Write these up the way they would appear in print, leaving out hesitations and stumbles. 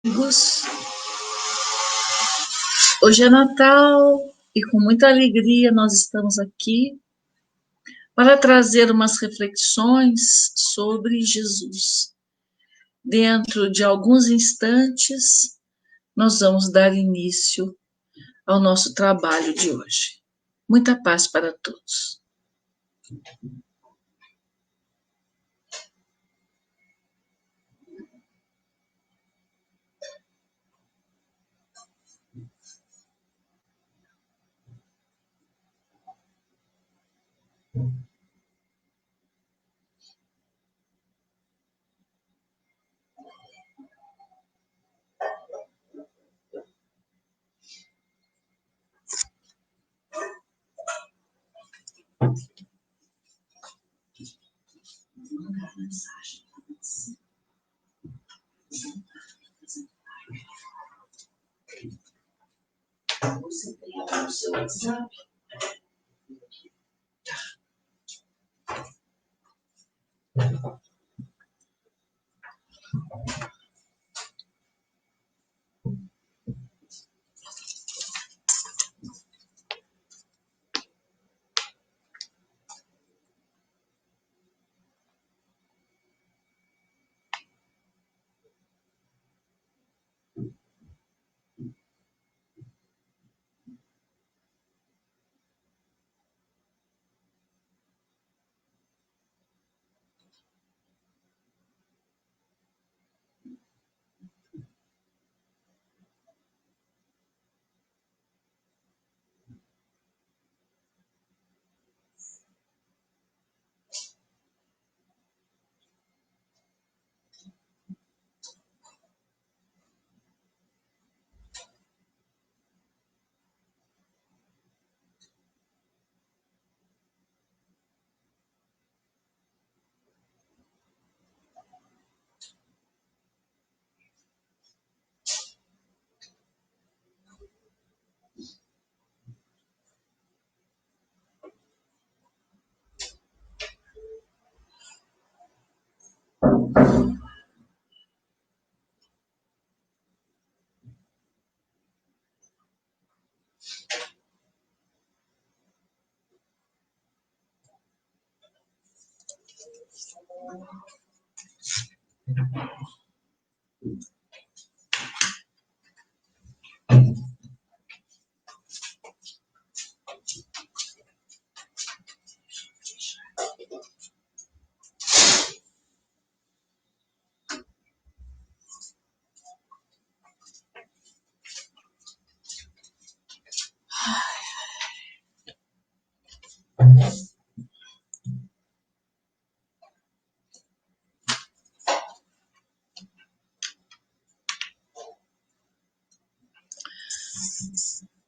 Amigos, hoje é Natal e com muita alegria nós estamos aqui para trazer umas reflexões sobre Jesus. Dentro de alguns instantes, nós vamos dar início ao nosso trabalho de hoje. Muita paz para todos. Você tem o seu WhatsApp?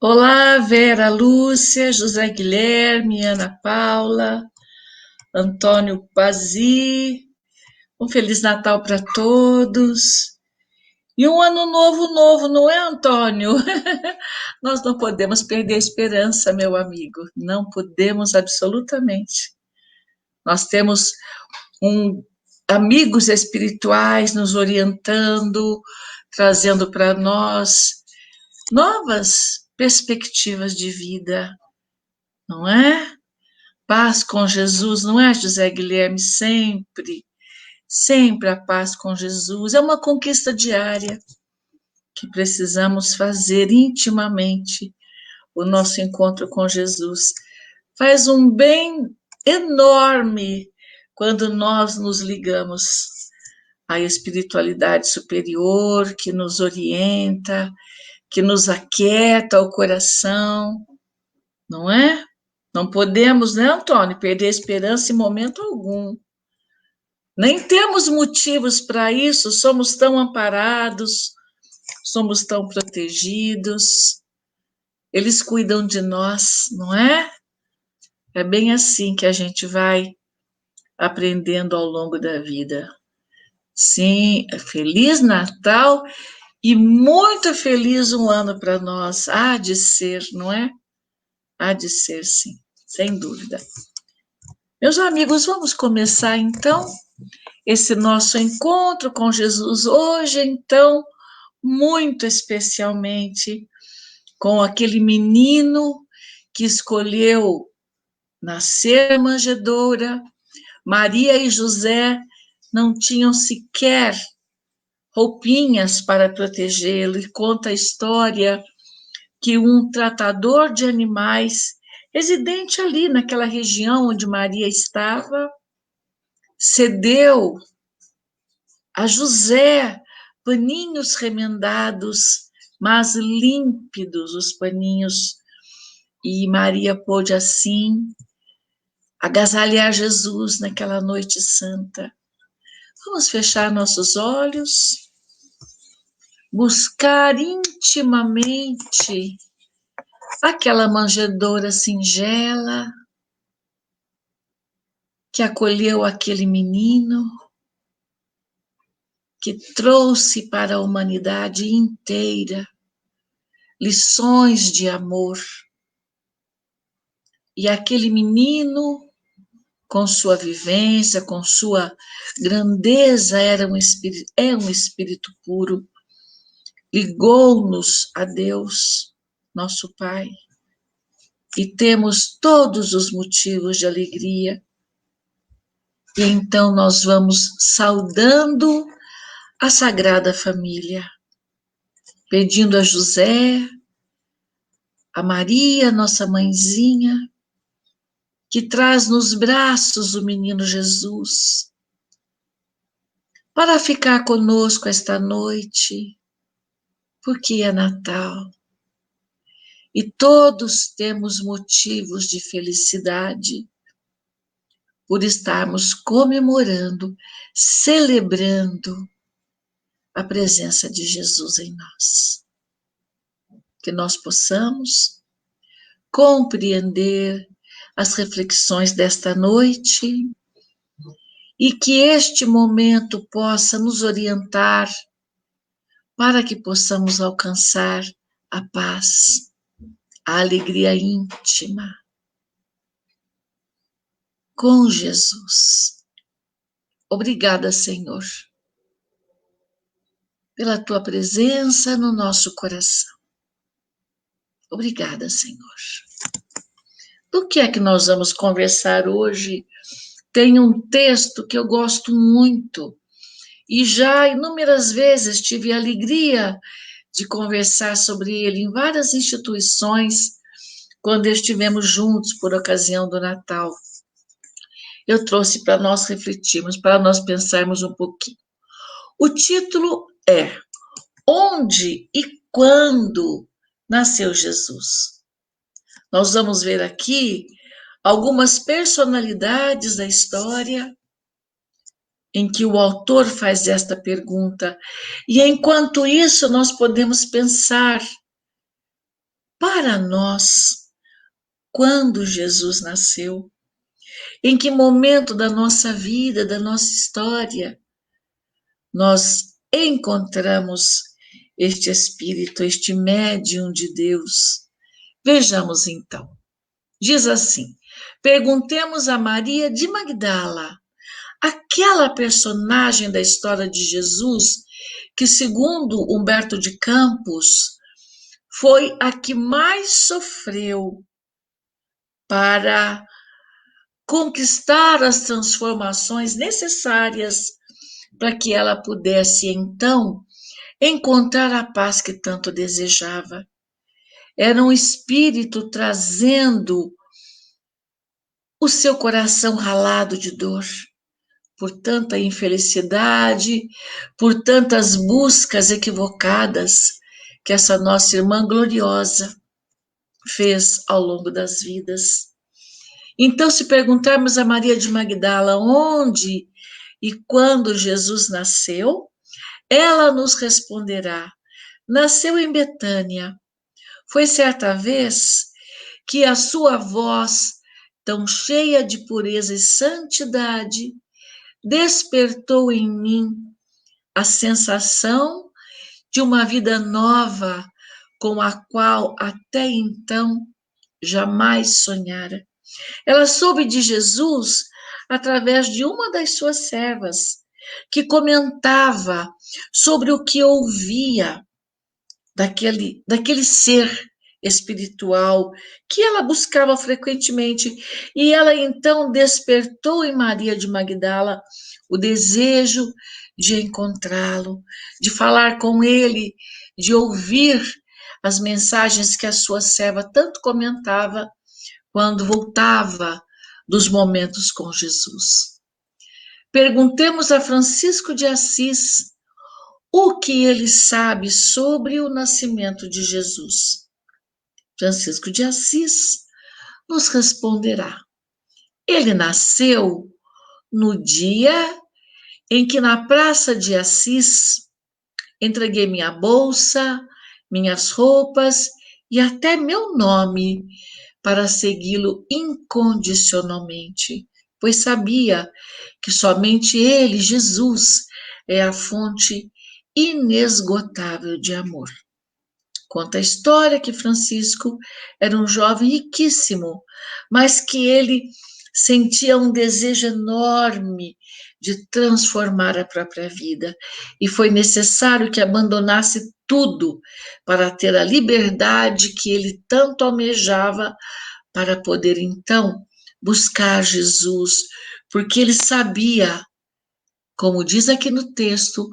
Olá, Vera Lúcia, José Guilherme, Ana Paula, Antônio Pazi. Um Feliz Natal para todos. E um ano novo, não é, Antônio? Nós não podemos perder a esperança, meu amigo. Não podemos absolutamente. Nós temos um, amigos espirituais nos orientando, trazendo para nós novas perspectivas de vida, não é? Paz com Jesus, não é, José Guilherme? Sempre a paz com Jesus. É uma conquista diária que precisamos fazer intimamente o nosso encontro com Jesus. Faz um bem enorme quando nós nos ligamos à espiritualidade superior que nos orienta, que nos aquieta o coração, não é? Não podemos, né, Antônio, perder a esperança em momento algum. Nem temos motivos para isso, somos tão amparados, somos tão protegidos, eles cuidam de nós, não é? É bem assim que a gente vai aprendendo ao longo da vida. Sim, Feliz Natal e muito feliz um ano para nós. Há de ser, não é? Há de ser, sim, sem dúvida. Meus amigos, vamos começar então esse nosso encontro com Jesus hoje, então, muito especialmente com aquele menino que escolheu nascer manjedoura. Maria e José não tinham sequer roupinhas para protegê-lo, e conta a história que um tratador de animais, residente ali naquela região onde Maria estava, cedeu a José paninhos remendados, mas límpidos os paninhos, e Maria pôde assim agasalhar Jesus naquela noite santa. Vamos fechar nossos olhos, buscar intimamente aquela manjedoura singela que acolheu aquele menino, que trouxe para a humanidade inteira lições de amor. E aquele menino, com sua vivência, com sua grandeza, é um espírito puro, ligou-nos a Deus, nosso Pai, e temos todos os motivos de alegria. E então nós vamos saudando a Sagrada Família, pedindo a José, a Maria, nossa mãezinha, que traz nos braços o menino Jesus, para ficar conosco esta noite, porque é Natal. E todos temos motivos de felicidade por estarmos comemorando, celebrando a presença de Jesus em nós. Que nós possamos compreender as reflexões desta noite e que este momento possa nos orientar para que possamos alcançar a paz, a alegria íntima com Jesus. Obrigada, Senhor, pela tua presença no nosso coração. Obrigada, Senhor. Do que é que nós vamos conversar hoje? Tem um texto que eu gosto muito e já inúmeras vezes tive a alegria de conversar sobre ele em várias instituições quando estivemos juntos por ocasião do Natal. Eu trouxe para nós refletirmos, para nós pensarmos um pouquinho. O título é Onde e Quando Nasceu Jesus? Nós vamos ver aqui algumas personalidades da história em que o autor faz esta pergunta. E enquanto isso, nós podemos pensar para nós, quando Jesus nasceu, em que momento da nossa vida, da nossa história, nós encontramos este Espírito, este médium de Deus. Vejamos então. Diz assim: perguntemos a Maria de Magdala, aquela personagem da história de Jesus que, segundo Humberto de Campos, foi a que mais sofreu para conquistar as transformações necessárias para que ela pudesse, então, encontrar a paz que tanto desejava. Era um espírito trazendo o seu coração ralado de dor, por tanta infelicidade, por tantas buscas equivocadas que essa nossa irmã gloriosa fez ao longo das vidas. Então, se perguntarmos a Maria de Magdala onde e quando Jesus nasceu, ela nos responderá: nasceu em Betânia. Foi certa vez que a sua voz, tão cheia de pureza e santidade, despertou em mim a sensação de uma vida nova com a qual até então jamais sonhara. Ela soube de Jesus através de uma das suas servas, que comentava sobre o que ouvia daquele ser espiritual que ela buscava frequentemente. E ela então despertou em Maria de Magdala o desejo de encontrá-lo, de falar com ele, de ouvir as mensagens que a sua serva tanto comentava quando voltava dos momentos com Jesus. Perguntemos a Francisco de Assis o que ele sabe sobre o nascimento de Jesus. Francisco de Assis nos responderá. Ele nasceu no dia em que na Praça de Assis entreguei minha bolsa, minhas roupas e até meu nome para segui-lo incondicionalmente, pois sabia que somente ele, Jesus, é a fonte inesgotável de amor. Conta a história que Francisco era um jovem riquíssimo, mas que ele sentia um desejo enorme de transformar a própria vida, e foi necessário que abandonasse tudo para ter a liberdade que ele tanto almejava, para poder então buscar Jesus, porque ele sabia, como diz aqui no texto,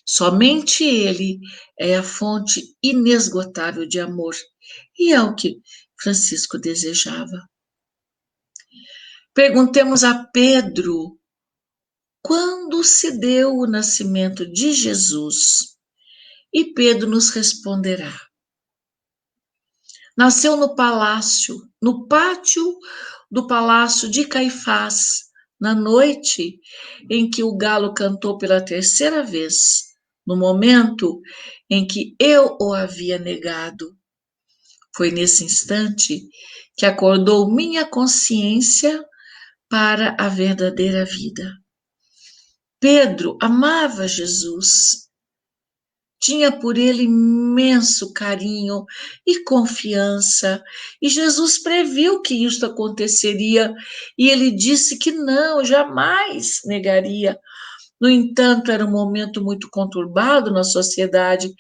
somente ele é a fonte inesgotável de amor, e é o que Francisco desejava. Perguntemos a Pedro quando se deu o nascimento de Jesus, e Pedro nos responderá. Nasceu no palácio, no pátio do palácio de Caifás, na noite em que o galo cantou pela terceira vez, no momento em que eu o havia negado. Foi nesse instante que acordou minha consciência para a verdadeira vida. Pedro amava Jesus, tinha por ele imenso carinho e confiança, e Jesus previu que isto aconteceria, e ele disse que não, jamais negaria. No entanto, era um momento muito conturbado na sociedade,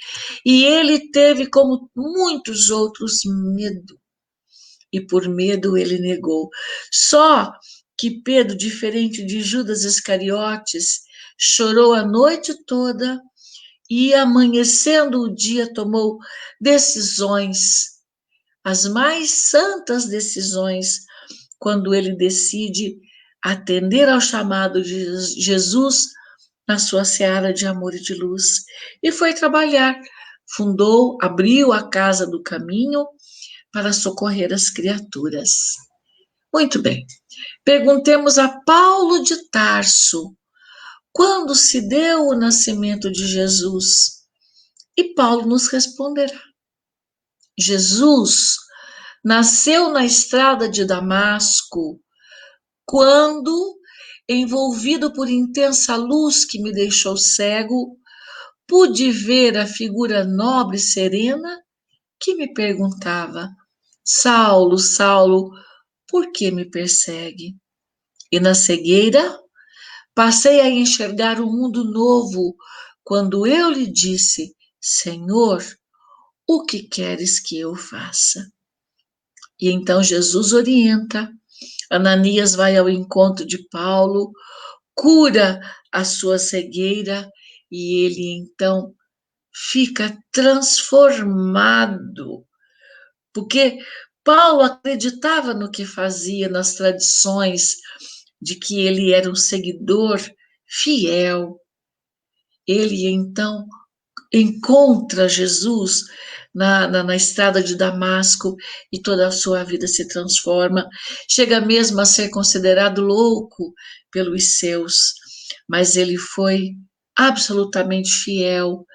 e ele teve, como muitos outros, medo, e por medo ele negou. Só que Pedro, diferente de Judas Iscariotes, chorou a noite toda e, amanhecendo o dia, tomou decisões, as mais santas decisões, quando ele decide atender ao chamado de Jesus na sua seara de amor e de luz, e foi trabalhar. Abriu a Casa do Caminho para socorrer as criaturas. Muito bem. Perguntemos a Paulo de Tarso quando se deu o nascimento de Jesus, e Paulo nos responderá. Jesus nasceu na estrada de Damasco, quando, envolvido por intensa luz que me deixou cego, pude ver a figura nobre e serena que me perguntava: Saulo, Saulo, por que me persegue? E na cegueira, passei a enxergar um mundo novo, quando eu lhe disse: Senhor, o que queres que eu faça? E então Jesus orienta, Ananias vai ao encontro de Paulo, cura a sua cegueira, e ele então fica transformado, porque Paulo acreditava no que fazia, nas tradições, de que ele era um seguidor fiel. Ele então encontra Jesus na estrada de Damasco, e toda a sua vida se transforma. Chega mesmo a ser considerado louco pelos seus, mas ele foi absolutamente fiel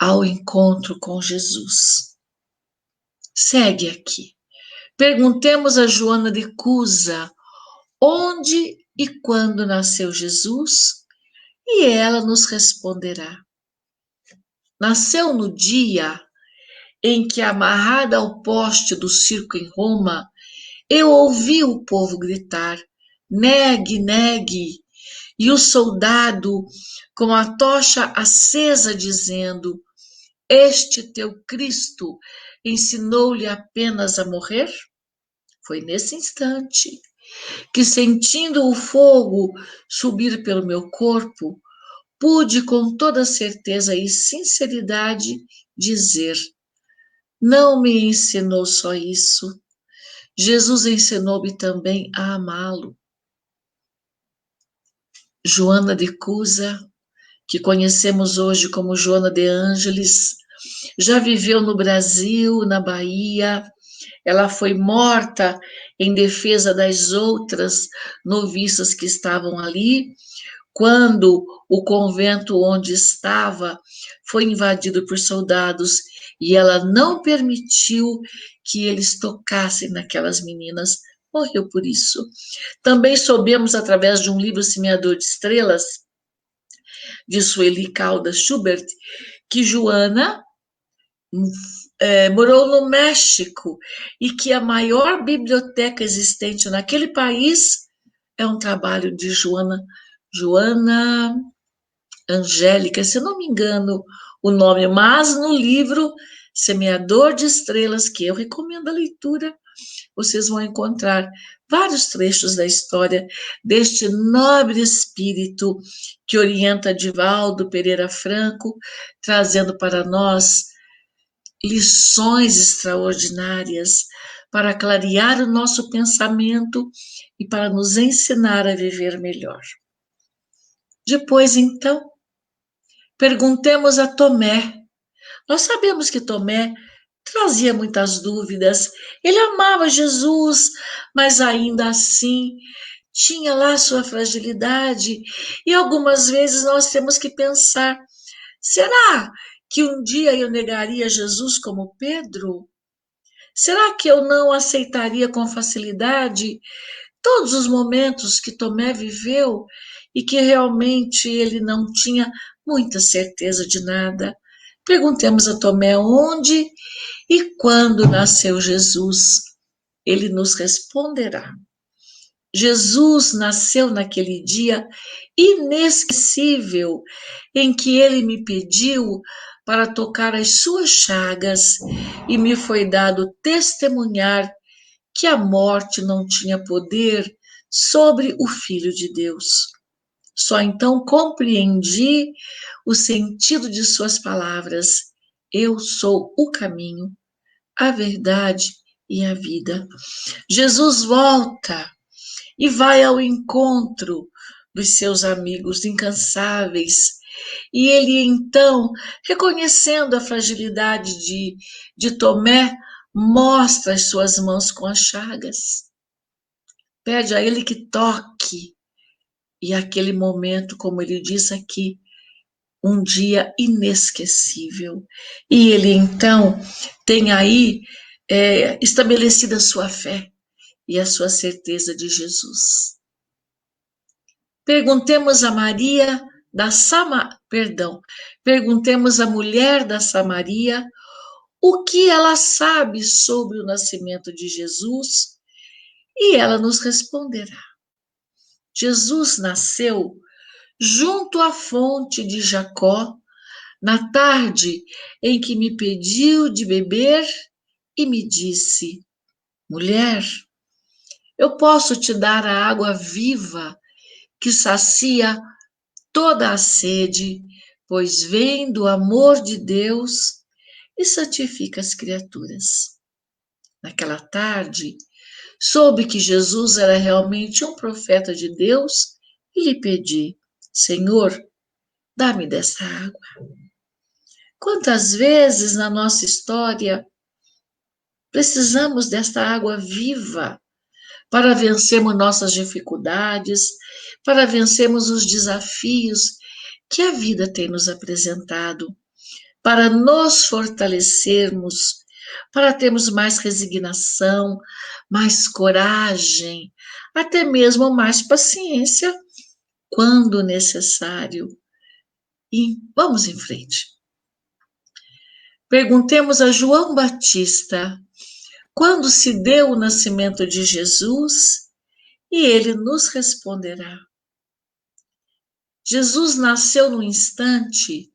ao encontro com Jesus. Segue aqui. Perguntemos a Joana de Cusa onde e quando nasceu Jesus, e ela nos responderá. Nasceu no dia em que, amarrada ao poste do circo em Roma, eu ouvi o povo gritar: negue, negue, e o soldado com a tocha acesa dizendo: este teu Cristo ensinou-lhe apenas a morrer? Foi nesse instante que, sentindo o fogo subir pelo meu corpo, pude com toda certeza e sinceridade dizer: não me ensinou só isso, Jesus ensinou-me também a amá-lo. Joana de Cusa, que conhecemos hoje como Joana de Ângeles, já viveu no Brasil, na Bahia. Ela foi morta em defesa das outras noviças que estavam ali, quando o convento onde estava foi invadido por soldados e ela não permitiu que eles tocassem naquelas meninas. Morreu por isso. Também soubemos, através de um livro Semeador de Estrelas, de Sueli Caldas Schubert, que Joana morou no México e que a maior biblioteca existente naquele país é um trabalho de Joana Angélica, se não me engano o nome, mas no livro Semeador de Estrelas, que eu recomendo a leitura, vocês vão encontrar vários trechos da história deste nobre espírito que orienta Divaldo Pereira Franco, trazendo para nós lições extraordinárias para clarear o nosso pensamento e para nos ensinar a viver melhor. Depois, então, perguntemos a Tomé. Nós sabemos que Tomé trazia muitas dúvidas. Ele amava Jesus, mas ainda assim tinha lá sua fragilidade. E algumas vezes nós temos que pensar: será que um dia eu negaria Jesus como Pedro? Será que eu não aceitaria com facilidade todos os momentos que Tomé viveu e que realmente ele não tinha muita certeza de nada? Perguntemos a Tomé onde e quando nasceu Jesus. Ele nos responderá. Jesus nasceu naquele dia inesquecível em que ele me pediu para tocar as suas chagas e me foi dado testemunhar que a morte não tinha poder sobre o Filho de Deus. Só então compreendi o sentido de suas palavras. Eu sou o caminho, a verdade e a vida. Jesus volta e vai ao encontro dos seus amigos incansáveis. E ele então, reconhecendo a fragilidade de Tomé, mostra as suas mãos com as chagas. Pede a ele que toque. E aquele momento, como ele diz aqui, um dia inesquecível. E ele então tem aí estabelecida a sua fé e a sua certeza de Jesus. Perguntemos a Maria perguntemos à mulher da Samaria o que ela sabe sobre o nascimento de Jesus e ela nos responderá. Jesus nasceu junto à fonte de Jacó, na tarde em que me pediu de beber e me disse: mulher, eu posso te dar a água viva que sacia toda a sede, pois vem do amor de Deus e santifica as criaturas. Naquela tarde, soube que Jesus era realmente um profeta de Deus e lhe pedi: Senhor, dá-me dessa água. Quantas vezes na nossa história precisamos desta água viva para vencermos nossas dificuldades, para vencermos os desafios que a vida tem nos apresentado, para nos fortalecermos, para termos mais resignação, mais coragem, até mesmo mais paciência quando necessário. E vamos em frente. Perguntemos a João Batista quando se deu o nascimento de Jesus e ele nos responderá. Jesus nasceu no instante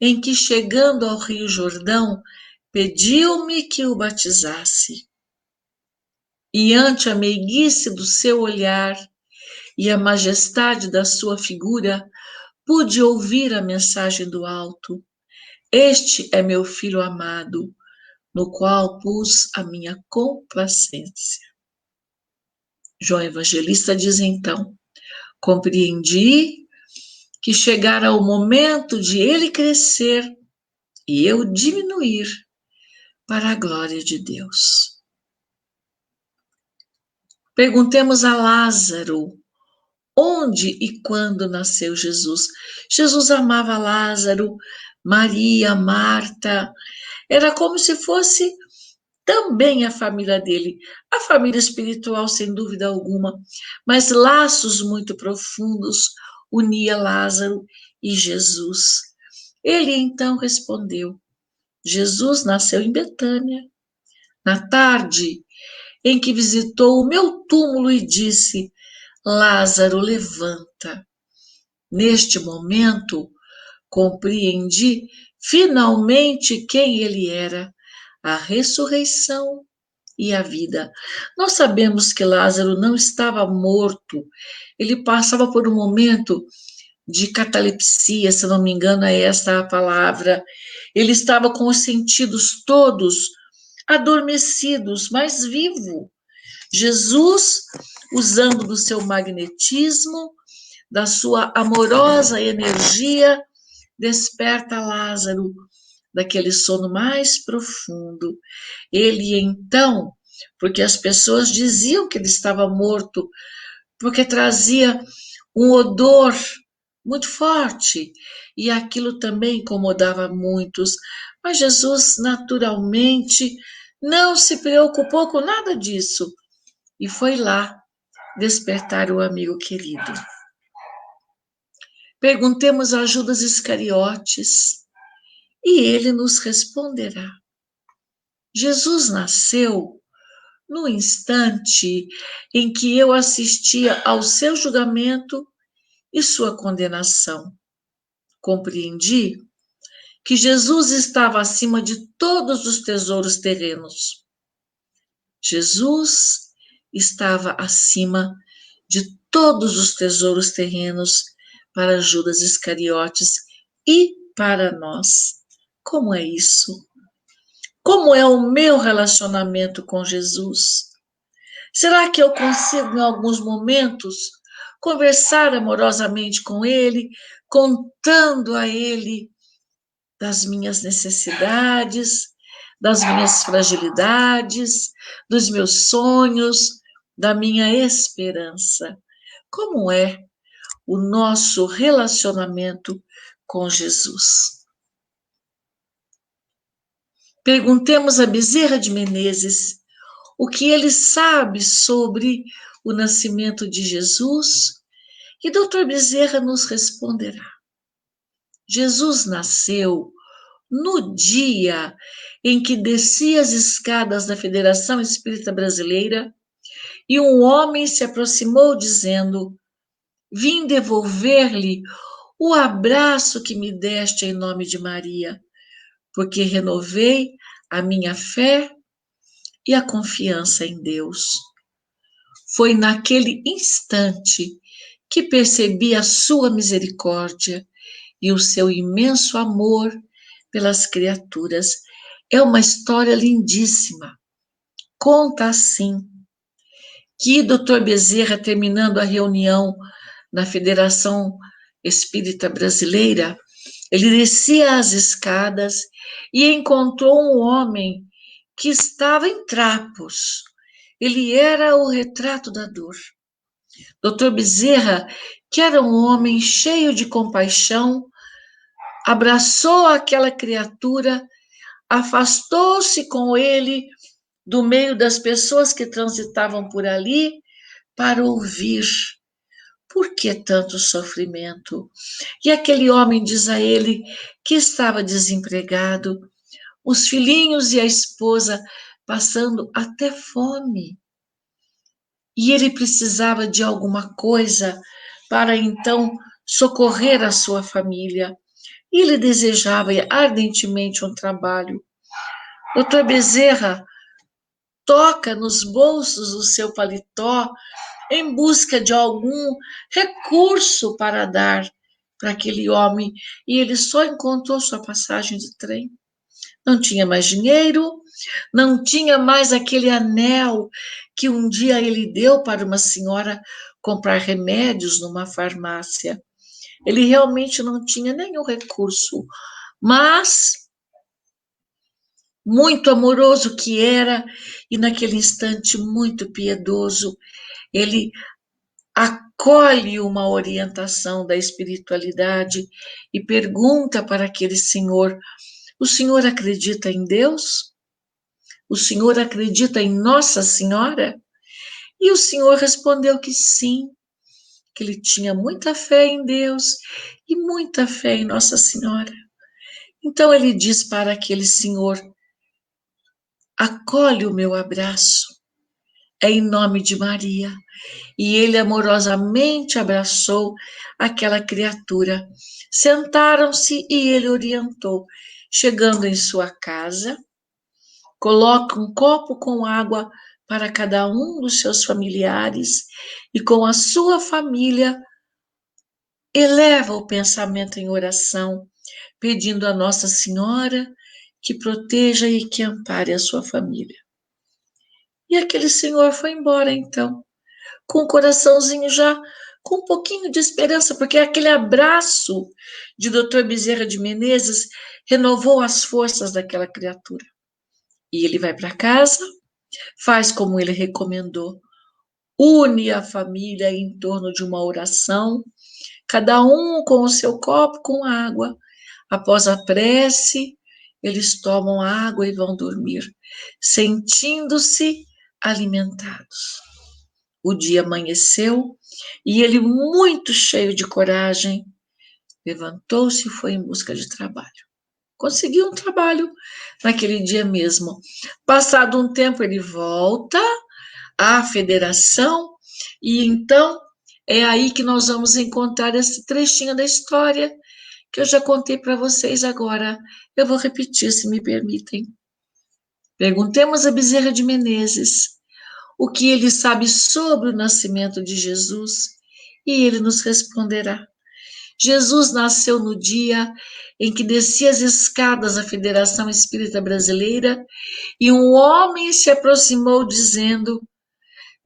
em que, chegando ao Rio Jordão, pediu-me que o batizasse. E ante a meiguice do seu olhar e a majestade da sua figura, pude ouvir a mensagem do alto: Este é meu filho amado, no qual pus a minha complacência. João Evangelista diz então: compreendi que chegara o momento de ele crescer e eu diminuir para a glória de Deus. Perguntemos a Lázaro onde e quando nasceu Jesus. Jesus amava Lázaro, Maria, Marta. Era como se fosse também a família dele. A família espiritual, sem dúvida alguma, mas laços muito profundos unia Lázaro e Jesus. Ele então respondeu: Jesus nasceu em Betânia, na tarde em que visitou o meu túmulo e disse: Lázaro, levanta. Neste momento, compreendi finalmente quem ele era, a ressurreição e a vida. Nós sabemos que Lázaro não estava morto, ele passava por um momento de catalepsia, se não me engano, é essa a palavra. Ele estava com os sentidos todos adormecidos, mas vivo. Jesus, usando do seu magnetismo, da sua amorosa energia, desperta Lázaro daquele sono mais profundo. Ele então, porque as pessoas diziam que ele estava morto, porque trazia um odor muito forte, e aquilo também incomodava muitos, mas Jesus naturalmente não se preocupou com nada disso e foi lá despertar o amigo querido. Perguntemos a Judas Iscariotes e ele nos responderá. Jesus nasceu no instante em que eu assistia ao seu julgamento e sua condenação. Compreendi que Jesus estava acima de todos os tesouros terrenos. Jesus estava acima de todos os tesouros terrenos para Judas Iscariotes e para nós. Como é isso? Como é o meu relacionamento com Jesus? Será que eu consigo, em alguns momentos, conversar amorosamente com Ele, contando a Ele das minhas necessidades, das minhas fragilidades, dos meus sonhos, da minha esperança? Como é o nosso relacionamento com Jesus? Perguntemos a Bezerra de Menezes o que ele sabe sobre o nascimento de Jesus e Dr. Bezerra nos responderá. Jesus nasceu no dia em que descia as escadas da Federação Espírita Brasileira e um homem se aproximou dizendo: vim devolver-lhe o abraço que me deste em nome de Maria, porque renovei a minha fé e a confiança em Deus. Foi naquele instante que percebi a sua misericórdia e o seu imenso amor pelas criaturas. É uma história lindíssima. Conta assim que Dr. Bezerra, terminando a reunião na Federação Espírita Brasileira, ele descia as escadas e encontrou um homem que estava em trapos. Ele era o retrato da dor. Dr. Bezerra, que era um homem cheio de compaixão, abraçou aquela criatura, afastou-se com ele do meio das pessoas que transitavam por ali para ouvir. Por que tanto sofrimento? E aquele homem diz a ele que estava desempregado, os filhinhos e a esposa passando até fome. E ele precisava de alguma coisa para então socorrer a sua família. e ele desejava ardentemente um trabalho. Doutor Bezerra toca nos bolsos do seu paletó em busca de algum recurso para dar para aquele homem, e ele só encontrou sua passagem de trem. Não tinha mais dinheiro, não tinha mais aquele anel que um dia ele deu para uma senhora comprar remédios numa farmácia. Ele realmente não tinha nenhum recurso, mas muito amoroso que era, e naquele instante muito piedoso, ele acolhe uma orientação da espiritualidade e pergunta para aquele senhor: o senhor acredita em Deus? O senhor acredita em Nossa Senhora? E o senhor respondeu que sim, que ele tinha muita fé em Deus e muita fé em Nossa Senhora. Então ele diz para aquele senhor: acolhe o meu abraço, é em nome de Maria. E ele amorosamente abraçou aquela criatura. Sentaram-se e ele orientou. Chegando em sua casa, coloca um copo com água para cada um dos seus familiares e com a sua família eleva o pensamento em oração, pedindo a Nossa Senhora que proteja e que ampare a sua família. E aquele senhor foi embora então, com o coraçãozinho já com um pouquinho de esperança, porque aquele abraço de Dr. Bezerra de Menezes renovou as forças daquela criatura. E ele vai para casa, faz como ele recomendou, une a família em torno de uma oração, cada um com o seu copo com água. Após a prece, eles tomam água e vão dormir, sentindo-se alimentados. O dia amanheceu e ele, muito cheio de coragem, levantou-se e foi em busca de trabalho. Conseguiu um trabalho naquele dia mesmo. Passado um tempo, ele volta à federação e então é aí que nós vamos encontrar esse trechinho da história que eu já contei para vocês agora. Eu vou repetir, se me permitem. Perguntemos a Bezerra de Menezes o que ele sabe sobre o nascimento de Jesus, e ele nos responderá. Jesus nasceu no dia em que descia as escadas da Federação Espírita Brasileira e um homem se aproximou dizendo: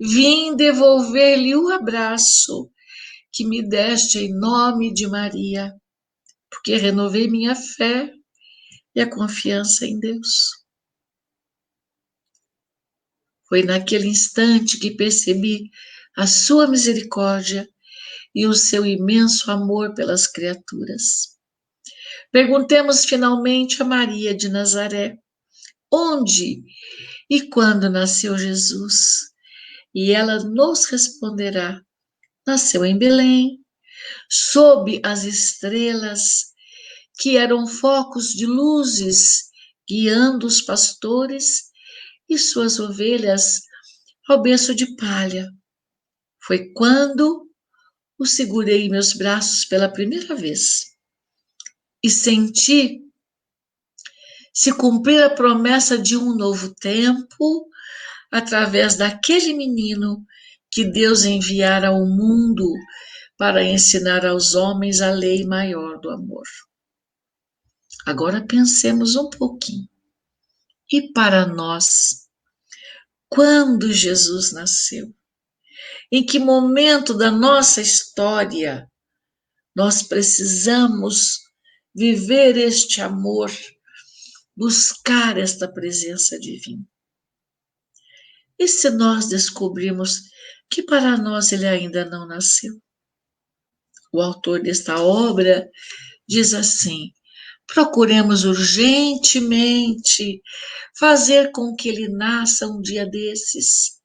vim devolver-lhe o abraço que me deste em nome de Maria, porque renovei minha fé e a confiança em Deus. Foi naquele instante que percebi a sua misericórdia e o seu imenso amor pelas criaturas. Perguntemos finalmente a Maria de Nazaré, onde e quando nasceu Jesus? E ela nos responderá: nasceu em Belém, sob as estrelas, que eram focos de luzes, guiando os pastores e suas ovelhas ao berço de palha. Foi quando o segurei em meus braços pela primeira vez e senti se cumprir a promessa de um novo tempo através daquele menino que Deus enviara ao mundo para ensinar aos homens a lei maior do amor. Agora pensemos um pouquinho. E para nós, quando Jesus nasceu? Em que momento da nossa história nós precisamos viver este amor, buscar esta presença divina? E se nós descobrirmos que para nós ele ainda não nasceu? O autor desta obra diz assim: procuremos urgentemente fazer com que ele nasça um dia desses,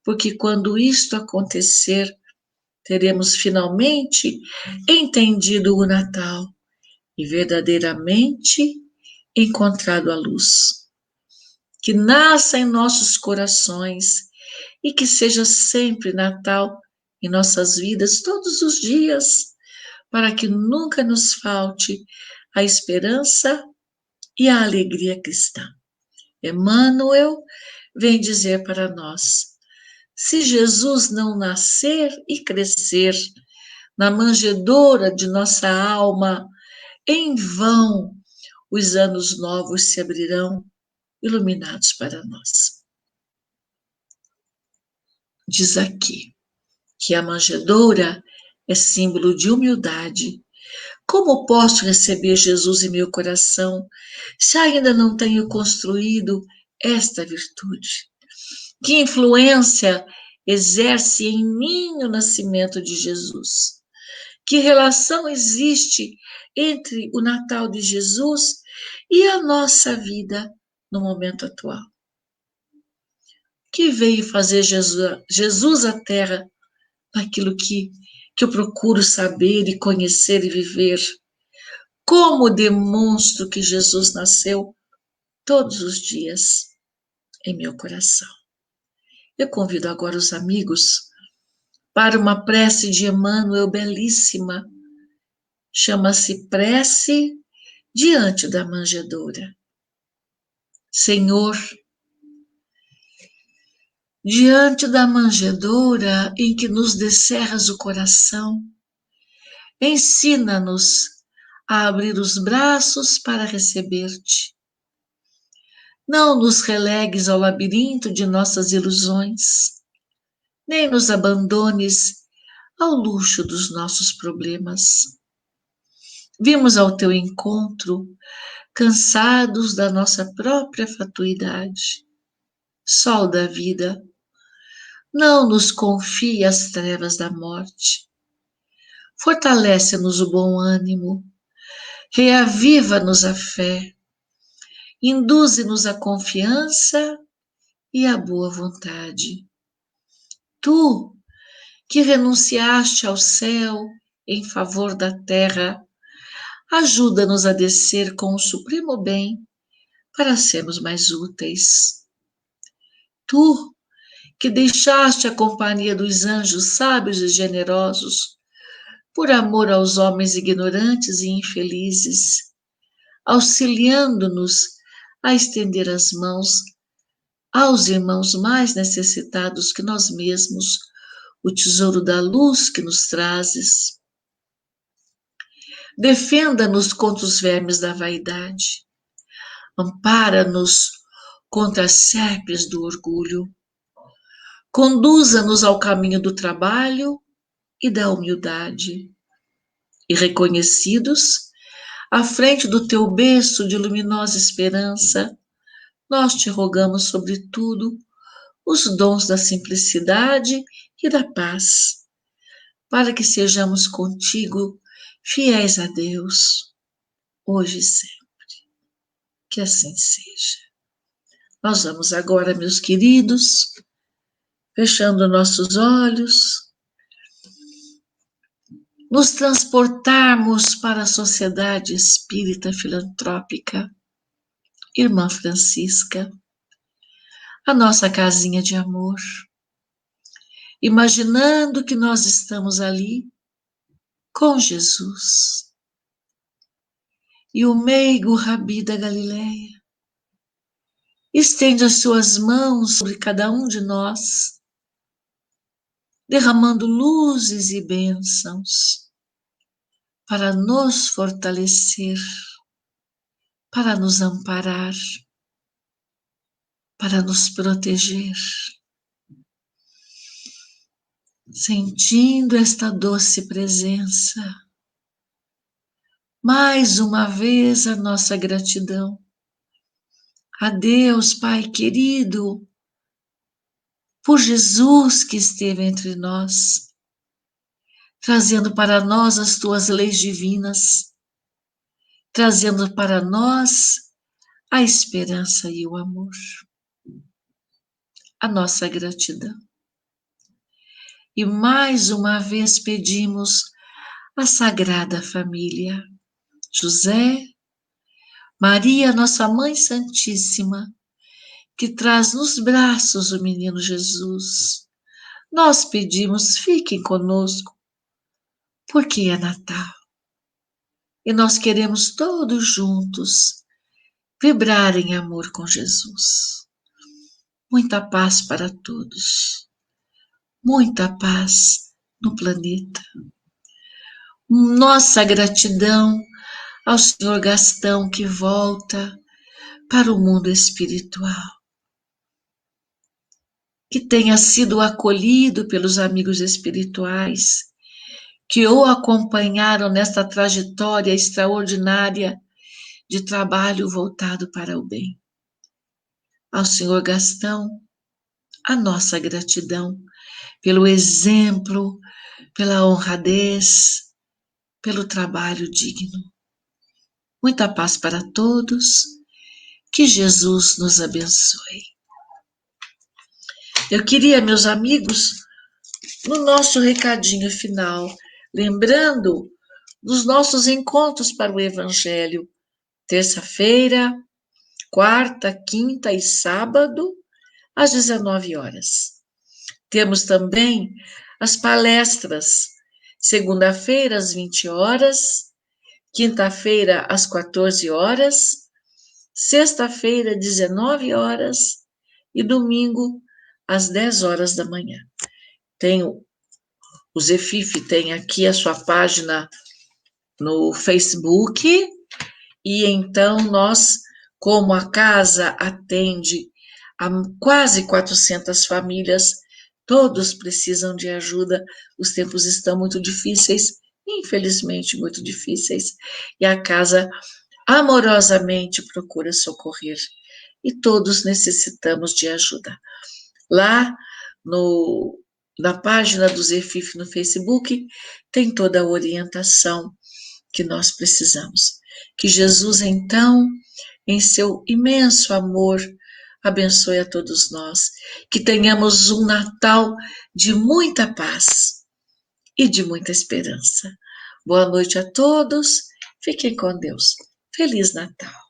porque quando isto acontecer, teremos finalmente entendido o Natal e verdadeiramente encontrado a luz. Que nasça em nossos corações e que seja sempre Natal em nossas vidas, todos os dias, para que nunca nos falte a esperança e a alegria cristã. Emmanuel vem dizer para nós: se Jesus não nascer e crescer na manjedoura de nossa alma, em vão os anos novos se abrirão, iluminados para nós. Diz aqui que a manjedoura é símbolo de humildade. Como posso receber Jesus em meu coração se ainda não tenho construído esta virtude? Que influência exerce em mim o nascimento de Jesus? Que relação existe entre o Natal de Jesus e a nossa vida no momento atual? Que veio fazer Jesus à Terra naquilo que eu procuro saber e conhecer e viver? Como demonstro que Jesus nasceu todos os dias em meu coração? Eu convido agora os amigos para uma prece de Emmanuel belíssima. Chama-se Prece diante da manjedoura. Senhor, diante da manjedoura em que nos descerras o coração, ensina-nos a abrir os braços para receber-te. Não nos relegues ao labirinto de nossas ilusões, nem nos abandones ao luxo dos nossos problemas. Vimos ao teu encontro, cansados da nossa própria fatuidade. Sol da vida, não nos confie as trevas da morte. Fortalece-nos o bom ânimo, reaviva-nos a fé, induze-nos a confiança e a boa vontade. Tu, que renunciaste ao céu em favor da terra, ajuda-nos a descer com o supremo bem para sermos mais úteis. Tu, que deixaste a companhia dos anjos sábios e generosos, por amor aos homens ignorantes e infelizes, auxiliando-nos a estender as mãos aos irmãos mais necessitados que nós mesmos, o tesouro da luz que nos trazes. Defenda-nos contra os vermes da vaidade, ampara-nos contra as serpes do orgulho, conduza-nos ao caminho do trabalho e da humildade, e reconhecidos, à frente do teu berço de luminosa esperança, nós te rogamos, sobretudo, os dons da simplicidade e da paz, para que sejamos contigo fiéis a Deus, hoje e sempre. Que assim seja. Nós vamos agora, meus queridos, fechando nossos olhos, nos transportarmos para a Sociedade Espírita Filantrópica Irmã Francisca, a nossa casinha de amor, imaginando que nós estamos ali com Jesus. E o meigo Rabi da Galileia estende as suas mãos sobre cada um de nós, derramando luzes e bênçãos para nos fortalecer, para nos amparar, para nos proteger. Sentindo esta doce presença, mais uma vez a nossa gratidão a Deus, Pai querido, por Jesus que esteve entre nós, trazendo para nós as tuas leis divinas, trazendo para nós a esperança e o amor. A nossa gratidão. E mais uma vez pedimos a Sagrada Família, José, Maria, nossa Mãe Santíssima, que traz nos braços o menino Jesus. Nós pedimos, fiquem conosco, porque é Natal. e nós queremos todos juntos vibrar em amor com Jesus. Muita paz para todos, muita paz no planeta. Nossa gratidão ao Senhor Gastão que volta para o mundo espiritual. Que tenha sido acolhido pelos amigos espirituais que o acompanharam nesta trajetória extraordinária de trabalho voltado para o bem. Ao Senhor Gastão, a nossa gratidão pelo exemplo, pela honradez, pelo trabalho digno. Muita paz para todos, que Jesus nos abençoe. Eu queria, meus amigos, no nosso recadinho final, lembrando dos nossos encontros para o Evangelho, terça-feira, quarta, quinta e sábado, às 19 horas. Temos também as palestras, segunda-feira às 20 horas, quinta-feira às 14 horas, sexta-feira, 19 horas e domingo, às 10 horas da manhã. O Zefif tem aqui a sua página no Facebook, e então nós, como a casa atende a quase 400 famílias, todos precisam de ajuda, os tempos estão muito difíceis, infelizmente muito difíceis, e a casa amorosamente procura socorrer, e todos necessitamos de ajuda. Lá na página do Zefif no Facebook, tem toda a orientação que nós precisamos. Que Jesus, então, em seu imenso amor, abençoe a todos nós. Que tenhamos um Natal de muita paz e de muita esperança. Boa noite a todos. Fiquem com Deus. Feliz Natal.